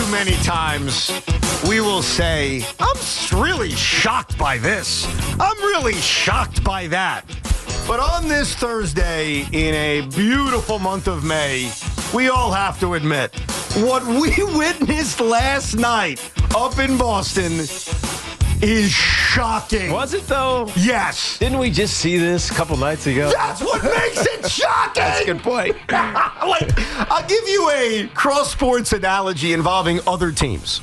too many times we will say, I'm really shocked by this. I'm really shocked by that. But on this Thursday, in a beautiful month of May, we all have to admit, what we witnessed last night up in Boston is shocking. Was it, though? Yes. Didn't we just see this a couple nights ago? That's what makes it shocking. That's a good point. I'll give you a cross-sports analogy involving other teams.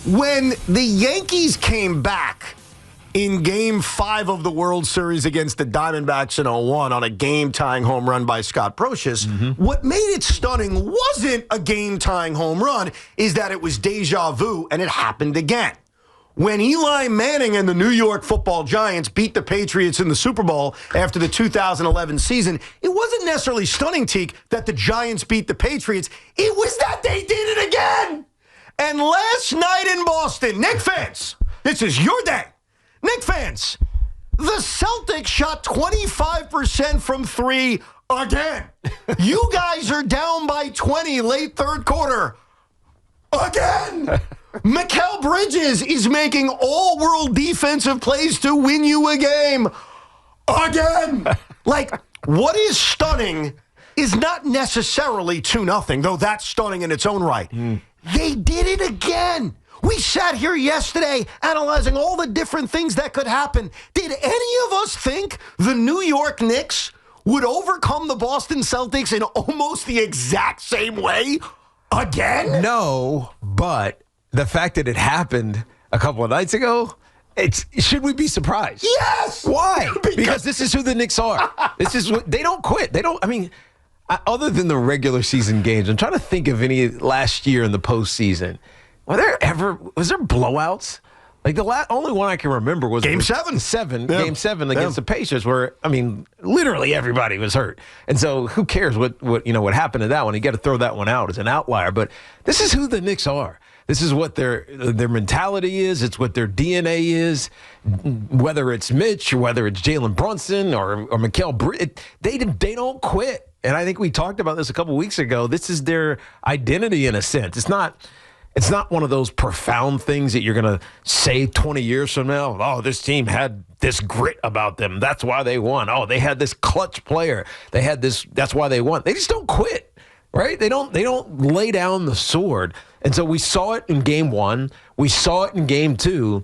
When the Yankees came back in Game 5 of the World Series against the Diamondbacks in 0-1 on a game-tying home run by Scott Brosius, what made it stunning wasn't a game-tying home run, is that it was deja vu, and it happened again. When Eli Manning and the New York Football Giants beat the Patriots in the Super Bowl after the 2011 season, it wasn't necessarily stunning, Tiki, that the Giants beat the Patriots. It was that they did it again. And last night in Boston, Knicks fans, this is your day. Knicks fans, the Celtics shot 25% from three again. You guys are down by 20 late third quarter. Again. Mikal Bridges is making all-world defensive plays to win you a game. Again. Like, what is stunning is not necessarily 2-0, though that's stunning in its own right. They did it again. We sat here yesterday analyzing all the different things that could happen. Did any of us think the New York Knicks would overcome the Boston Celtics in almost the exact same way again? No, but the fact that it happened a couple of nights ago, should we be surprised? Yes! Why? Because this is who the Knicks are. This is what they don't quit. They don't, other than the regular season games, I'm trying to think of any last year in the postseason. Was there blowouts? Like the only one I can remember was Game 7. Game 7 against the Pacers, where literally everybody was hurt, and so who cares what happened to that one? You got to throw that one out as an outlier. But this is who the Knicks are. This is what their mentality is. It's what their DNA is. Whether it's Mitch or whether it's Jalen Brunson or Mikal Bridges, they don't quit. And I think we talked about this a couple weeks ago. This is their identity in a sense. It's not one of those profound things that you're going to say 20 years from now. Oh, this team had this grit about them. That's why they won. Oh, they had this clutch player. They had this. That's why they won. They just don't quit, right? They don't lay down the sword. And so we saw it in Game 1. We saw it in Game 2.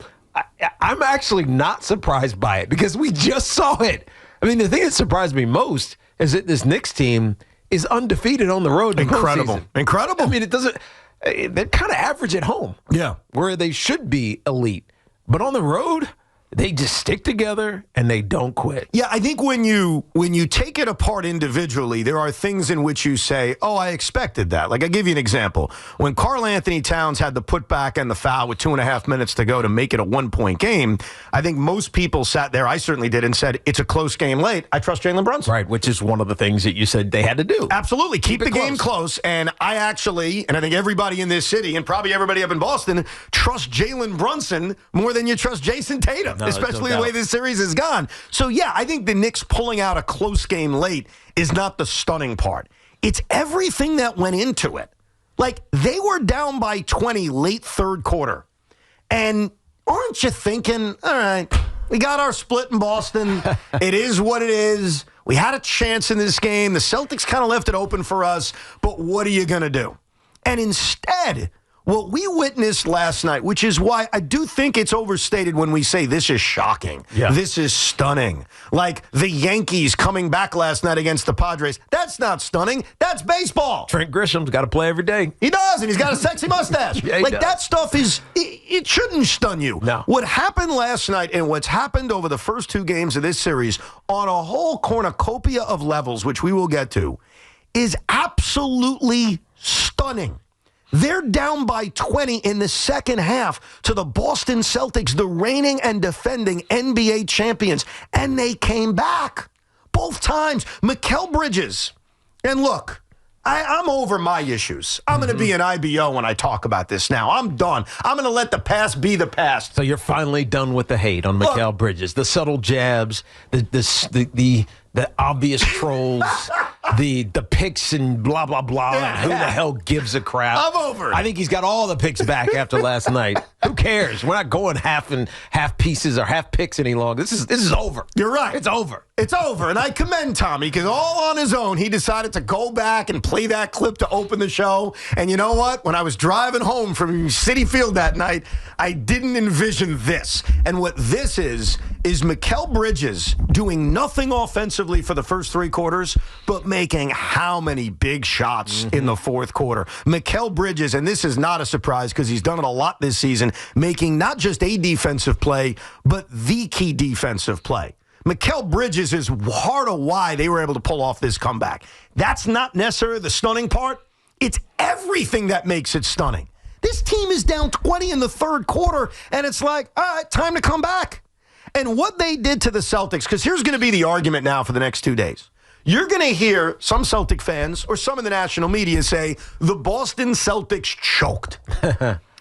I'm actually not surprised by it because we just saw it. The thing that surprised me most is that this Knicks team is undefeated on the road. Incredible. It doesn't. They're kind of average at home. Yeah. Where they should be elite. But on the road, they just stick together and they don't quit. Yeah, I think when you take it apart individually, there are things in which you say, oh, I expected that. Like, I'll give you an example. When Karl Anthony Towns had the putback and the foul with 2.5 minutes to go to make it a 1-point game, I think most people sat there, I certainly did, and said, it's a close game late. I trust Jalen Brunson. Right, which is one of the things that you said they had to do. Absolutely. Keep the game close. And I actually, and I think everybody in this city, and probably everybody up in Boston, trust Jalen Brunson more than you trust Jason Tatum. Especially the way this series has gone. So, yeah, I think the Knicks pulling out a close game late is not the stunning part. It's everything that went into it. Like, they were down by 20 late third quarter. And aren't you thinking, all right, we got our split in Boston. It is what it is. We had a chance in this game. The Celtics kind of left it open for us. But what are you going to do? And instead, what we witnessed last night, which is why I do think it's overstated when we say this is shocking. Yeah. This is stunning. Like the Yankees coming back last night against the Padres. That's not stunning. That's baseball. Trent Grisham's got to play every day. He does, and he's got a sexy mustache. Yeah, like that stuff it shouldn't stun you. No. What happened last night and what's happened over the first 2 games of this series on a whole cornucopia of levels, which we will get to, is absolutely stunning. They're down by 20 in the second half to the Boston Celtics, the reigning and defending NBA champions, and they came back both times. Mikal Bridges, and look, I'm over my issues. I'm going to be an IBO when I talk about this now. I'm done. I'm going to let the past be the past. So you're finally done with the hate on Mikal Bridges, the subtle jabs, the obvious trolls. the picks and blah, blah, blah. And who the hell gives a crap? I'm over it. I think he's got all the picks back after last night. Who cares? We're not going half pieces or half picks any longer. This is over. You're right. It's over. It's over. And I commend Tommy because all on his own, he decided to go back and play that clip to open the show. And you know what? When I was driving home from Citi Field that night, I didn't envision this. And what this is Mikal Bridges doing nothing offensively for the first three quarters, but making how many big shots in the fourth quarter. Mikal Bridges, and this is not a surprise because he's done it a lot this season, making not just a defensive play, but the key defensive play. Mikal Bridges is part of why they were able to pull off this comeback. That's not necessarily the stunning part. It's everything that makes it stunning. This team is down 20 in the third quarter, and it's like, all right, time to come back. And what they did to the Celtics, because here's going to be the argument now for the next 2 days. You're going to hear some Celtic fans or some in the national media say the Boston Celtics choked,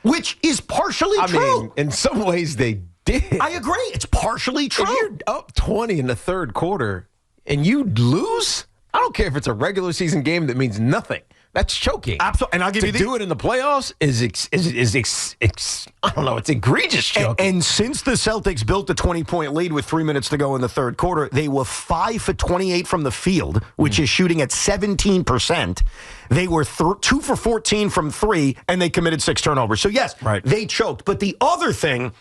which is partially true. I mean, in some ways they did. I agree. It's partially true. If you're up 20 in the third quarter and you lose, I don't care if it's a regular season game that means nothing. That's choking. Absolutely. And I'll give you do it in the playoffs is I don't know, it's egregious choking. And since the Celtics built the 20-point lead with 3 minutes to go in the third quarter, they were 5 for 28 from the field, which is shooting at 17%. They were 2 for 14 from three, and they committed 6 turnovers. So, yes, They choked. But the other thing,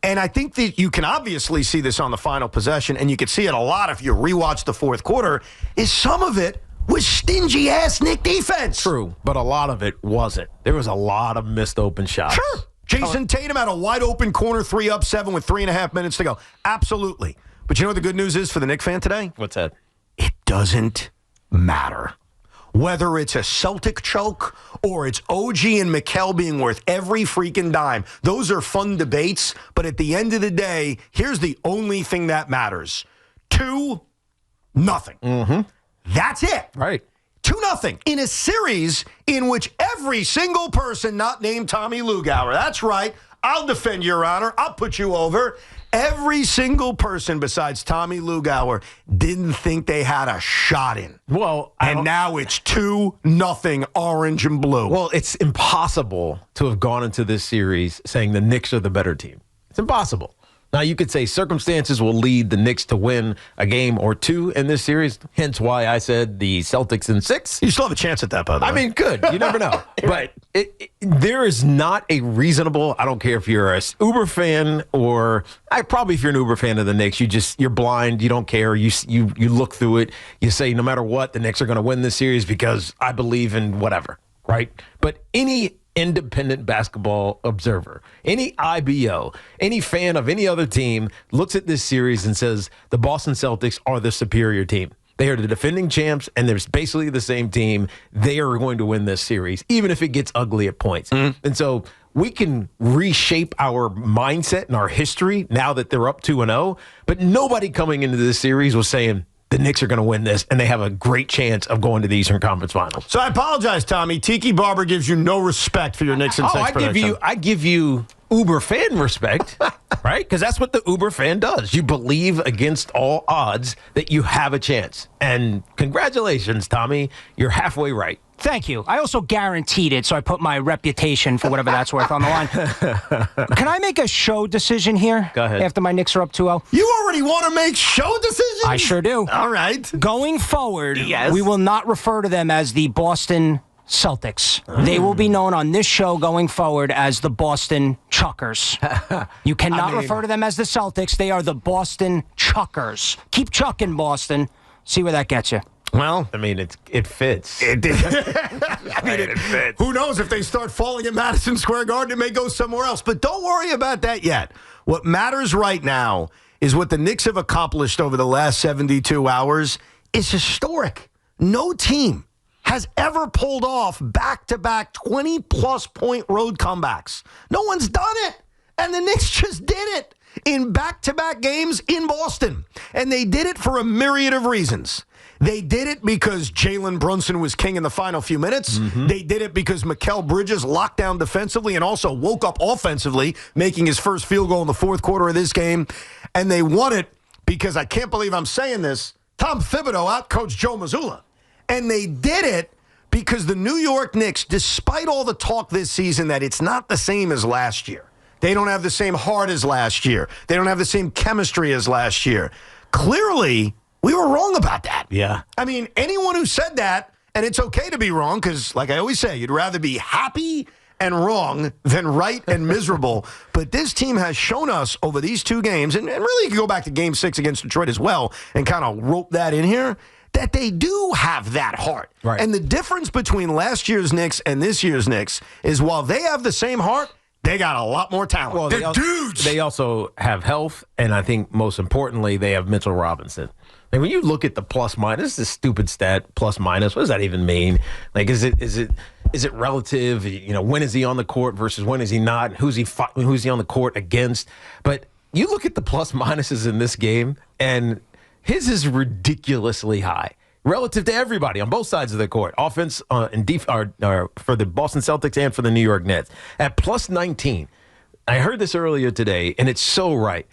and I think that you can obviously see this on the final possession, and you can see it a lot if you rewatch the fourth quarter, is some of it was stingy-ass Knick defense. True, but a lot of it wasn't. There was a lot of missed open shots. Sure. Jason Tatum had a wide-open corner 3 up 7 with 3.5 minutes to go. Absolutely. But you know what the good news is for the Knick fan today? What's that? It doesn't matter. Whether it's a Celtic choke or it's OG and Mikal being worth every freaking dime. Those are fun debates, but at the end of the day, here's the only thing that matters. 2-0. Mm-hmm. That's it. Right. 2-0 in a series in which every single person not named Tommy Lugauer, that's right, I'll defend Your Honor, I'll put you over. Every single person besides Tommy Lugauer didn't think they had a shot in. Well, and now it's 2-0 orange and blue. Well, it's impossible to have gone into this series saying the Knicks are the better team. It's impossible. Now, you could say circumstances will lead the Knicks to win a game or two in this series, hence why I said the Celtics in 6. You still have a chance at that, by the way. I mean, good. You never know. But there is not a reasonable, I don't care if you're a Uber fan or probably if you're an Uber fan of the Knicks, you're blind, you don't care, you look through it, you say no matter what, the Knicks are going to win this series because I believe in whatever, right? But any independent basketball observer, any IBO, any fan of any other team looks at this series and says the Boston Celtics are the superior team. They are the defending champs, and they're basically the same team. They are going to win this series, even if it gets ugly at points. Mm-hmm. And so we can reshape our mindset and our history now that they're up 2-0, but nobody coming into this series was saying, the Knicks are going to win this, and they have a great chance of going to the Eastern Conference Finals. So I apologize, Tommy. Tiki Barber gives you no respect for your Knicks and Celtics prediction. I give you Uber fan respect, right? Because that's what the Uber fan does. You believe against all odds that you have a chance. And congratulations, Tommy. You're halfway right. Thank you. I also guaranteed it, so I put my reputation for whatever that's worth on the line. Can I make a show decision here? Go ahead. After my Knicks are up 2-0? You already want to make show decisions? I sure do. All right. Going forward, we will not refer to them as the Boston Celtics. They will be known on this show going forward as the Boston Chuckers. You cannot refer to them as the Celtics. They are the Boston Chuckers. Keep chucking, Boston. See where that gets you. Well, I mean, it fits. It fits. Who knows if they start falling at Madison Square Garden, it may go somewhere else. But don't worry about that yet. What matters right now is what the Knicks have accomplished over the last 72 hours is historic. No team has ever pulled off back-to-back 20-plus point road comebacks. No one's done it. And the Knicks just did it in back-to-back games in Boston. And they did it for a myriad of reasons. They did it because Jalen Brunson was king in the final few minutes. Mm-hmm. They did it because Mikal Bridges locked down defensively and also woke up offensively, making his first field goal in the fourth quarter of this game. And they won it because, I can't believe I'm saying this, Tom Thibodeau outcoached Joe Mazzulla. And they did it because the New York Knicks, despite all the talk this season that it's not the same as last year, they don't have the same heart as last year, they don't have the same chemistry as last year. Clearly, we were wrong about that. Yeah. I mean, anyone who said that, and it's okay to be wrong because, like I always say, you'd rather be happy and wrong than right and miserable. But this team has shown us over these 2 games, and really you can go back to Game 6 against Detroit as well and kind of rope that in here, that they do have that heart. Right. And the difference between last year's Knicks and this year's Knicks is while they have the same heart, they got a lot more talent. Well, They're dudes. They also have health, and I think most importantly, they have Mitchell Robinson. Like when you look at the plus minus, this stupid stat, plus minus, what does that even mean? Like, is it relative? You know, when is he on the court versus when is he not? Who's he on the court against? But you look at the plus minuses in this game, and his is ridiculously high relative to everybody on both sides of the court, offense and defense for the Boston Celtics and for the New York Nets at plus 19. I heard this earlier today, and it's so right.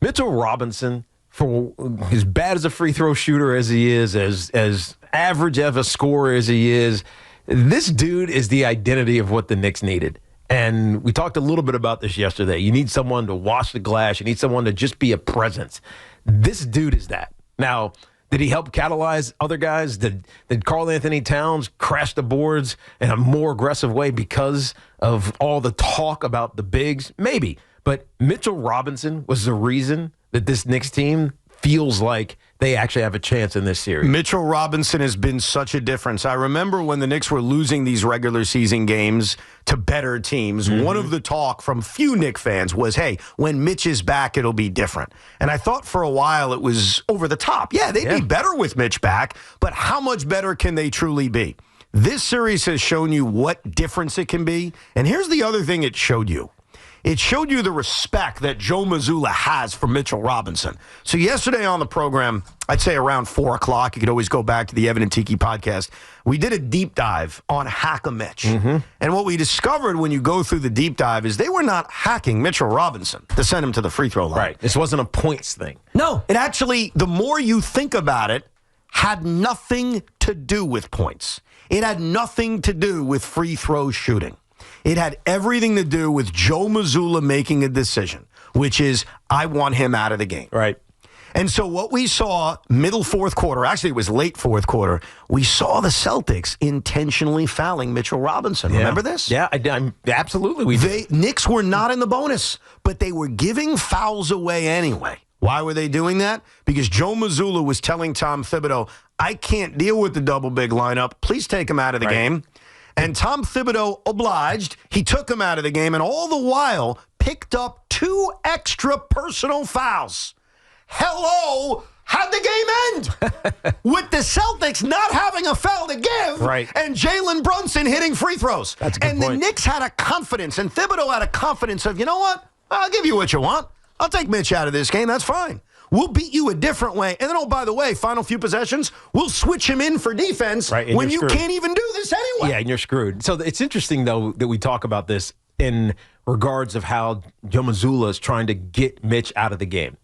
Mitchell Robinson, for as bad as a free throw shooter as he is, as average of a scorer as he is, this dude is the identity of what the Knicks needed. And we talked a little bit about this yesterday. You need someone to wash the glass. You need someone to just be a presence. This dude is that. Now, did he help catalyze other guys? Did Karl Anthony Towns crash the boards in a more aggressive way because of all the talk about the bigs? Maybe. But Mitchell Robinson was the reason that this Knicks team feels like they actually have a chance in this series. Mitchell Robinson has been such a difference. I remember when the Knicks were losing these regular season games to better teams, one of the talk from few Knicks fans was, hey, when Mitch is back, it'll be different. And I thought for a while it was over the top. Yeah, they'd be better with Mitch back, but how much better can they truly be? This series has shown you what difference it can be. And here's the other thing it showed you. It showed you the respect that Joe Mazzulla has for Mitchell Robinson. So yesterday on the program, I'd say around 4 o'clock, you could always go back to the Evan and Tiki podcast, we did a deep dive on Hack-a-Mitch. And what we discovered when you go through the deep dive is they were not hacking Mitchell Robinson to send him to the free throw line. Right. This wasn't a points thing. No. It actually, the more you think about it, had nothing to do with points. It had nothing to do with free throw shooting. It had everything to do with Joe Mazzulla making a decision, which is, I want him out of the game. Right. And so what we saw middle fourth quarter, actually it was late fourth quarter, we saw the Celtics intentionally fouling Mitchell Robinson. Yeah. Remember this? Yeah, I'm absolutely. Knicks were not in the bonus, but they were giving fouls away anyway. Why were they doing that? Because Joe Mazzulla was telling Tom Thibodeau, I can't deal with the double big lineup. Please take him out of the game. And Tom Thibodeau obliged. He took him out of the game and all the while picked up 2 extra personal fouls. Hello, how'd the game end? With the Celtics not having a foul to give and Jalen Brunson hitting free throws. That's a good point. The Knicks had a confidence, and Thibodeau had a confidence of, you know what? I'll give you what you want. I'll take Mitch out of this game. That's fine. We'll beat you a different way. And then, oh, by the way, final few possessions, we'll switch him in for defense when you can't even do this anyway. Yeah, and you're screwed. So it's interesting, though, that we talk about this in regards of how Joe Mazzulla is trying to get Mitch out of the game.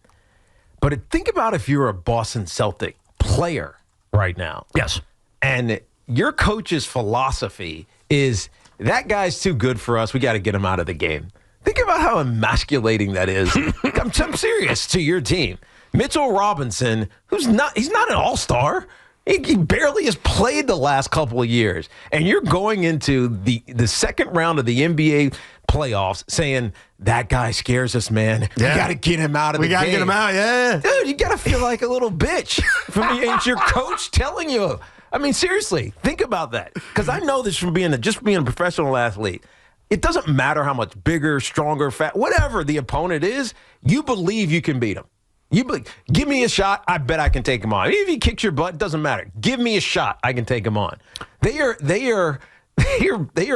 But think about if you're a Boston Celtic player right now. Yes. And your coach's philosophy is, that guy's too good for us. We got to get him out of the game. Think about how emasculating that is. I'm serious, to your team. Mitchell Robinson, he's not an all-star. He barely has played the last couple of years. And you're going into the second round of the NBA playoffs saying, that guy scares us, man. Yeah. You got to get him out of the game. We got to get him out, yeah. Dude, you got to feel like a little bitch. It's your coach telling you. I mean, seriously, think about that. Because I know this from being a professional athlete. It doesn't matter how much bigger, stronger, fat, whatever the opponent is, you believe you can beat him. You believe, give me a shot, I bet I can take him on. Even if he kicks your butt, doesn't matter. Give me a shot, I can take him on. They are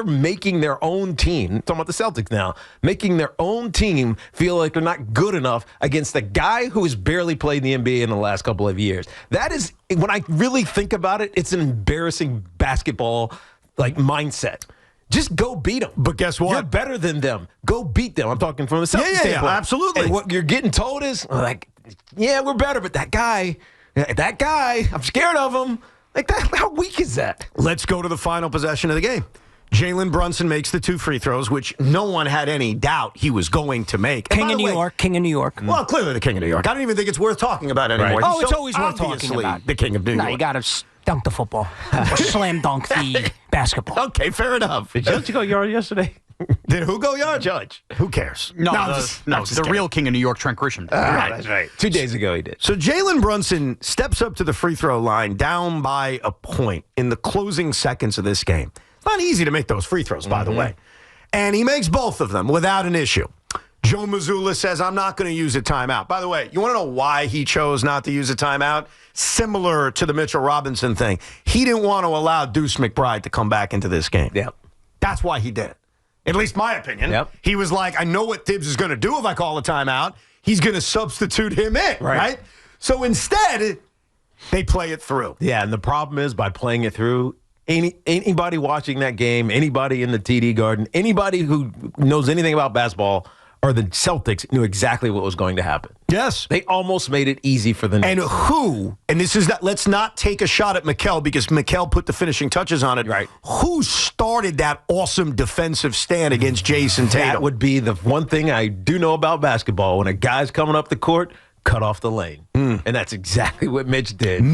making their own team, I'm talking about the Celtics now, making their own team feel like they're not good enough against the guy who has barely played in the NBA in the last couple of years. That is, when I really think about it, it's an embarrassing basketball mindset. Just go beat them. But guess what? You're better than them. Go beat them. I'm talking from the Celtics standpoint. Yeah, absolutely. And what you're getting told is, we're better, but that guy, I'm scared of him. Like that, how weak is that? Let's go to the final possession of the game. Jalen Brunson makes the 2 free throws, which no one had any doubt he was going to make. King of New York. Well, clearly the king of New York. I don't even think it's worth talking about anymore. Right. Oh, it's always worth talking about. The king of New York. No, you got to dunk the football. Or slam dunk the basketball. Okay, fair enough. Did Judge go yard yesterday? Did who go yard? Judge. Who cares? No, the real king of New York, Trent Grisham. Right. That's right. 2 days ago he did. So Jalen Brunson steps up to the free throw line down by a point in the closing seconds of this game. It's not easy to make those free throws, by the way. And he makes both of them without an issue. Joe Mazzulla says, I'm not going to use a timeout. By the way, you want to know why he chose not to use a timeout? Similar to the Mitchell Robinson thing. He didn't want to allow Deuce McBride to come back into this game. Yep. That's why he did it. At least my opinion. Yep. He was like, I know what Tibbs is going to do if I call a timeout. He's going to substitute him in, right? So instead, they play it through. Yeah, and the problem is by playing it through, anybody watching that game, anybody in the TD Garden, anybody who knows anything about basketball or the Celtics knew exactly what was going to happen. Yes. They almost made it easy for the Knicks. And this is that, let's not take a shot at Mikal because Mikal put the finishing touches on it. Right. Who started that awesome defensive stand against Jason Tatum? That would be the one thing I do know about basketball. When a guy's coming up the court, cut off the lane. And that's exactly what Mitch did.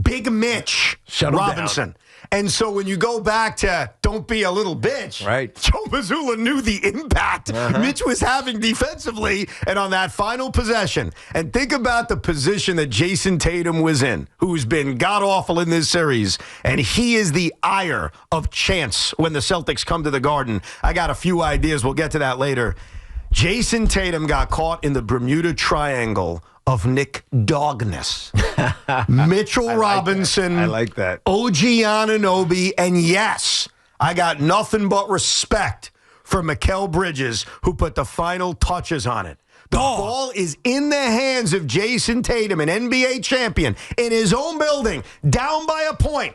Big Mitch Shut him Robinson. down. And so when you go back to don't be a little bitch, right? Joe Mazzulla knew the impact Mitch was having defensively and on that final possession. And think about the position that Jason Tatum was in, who's been god-awful in this series. And he is the ire of chance when the Celtics come to the Garden. I got a few ideas. We'll get to that later. Jason Tatum got caught in the Bermuda Triangle of Nick Dogness. Mitchell Robinson. I like that. OG Anunoby. And yes, I got nothing but respect for Mikal Bridges, who put the final touches on it. The ball is in the hands of Jason Tatum, an NBA champion, in his own building, down by a point.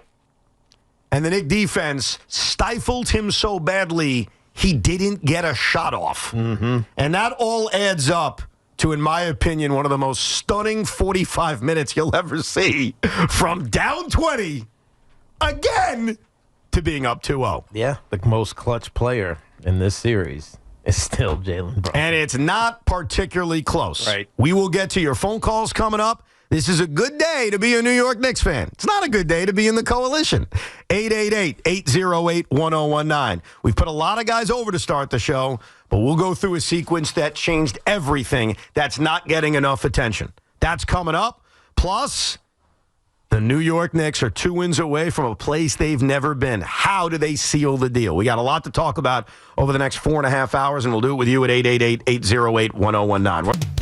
And the Knicks defense stifled him so badly, he didn't get a shot off. And that all adds up to, in my opinion, one of the most stunning 45 minutes you'll ever see. From down 20, again, to being up 2-0. Yeah, the most clutch player in this series is still Jalen Brunson. And it's not particularly close. Right. We will get to your phone calls coming up. This is a good day to be a New York Knicks fan. It's not a good day to be in the coalition. 888-808-1019. We've put a lot of guys over to start the show, but we'll go through a sequence that changed everything that's not getting enough attention. That's coming up. Plus, the New York Knicks are 2 wins away from a place they've never been. How do they seal the deal? We got a lot to talk about over the next 4.5 hours, and we'll do it with you at 888-808-1019.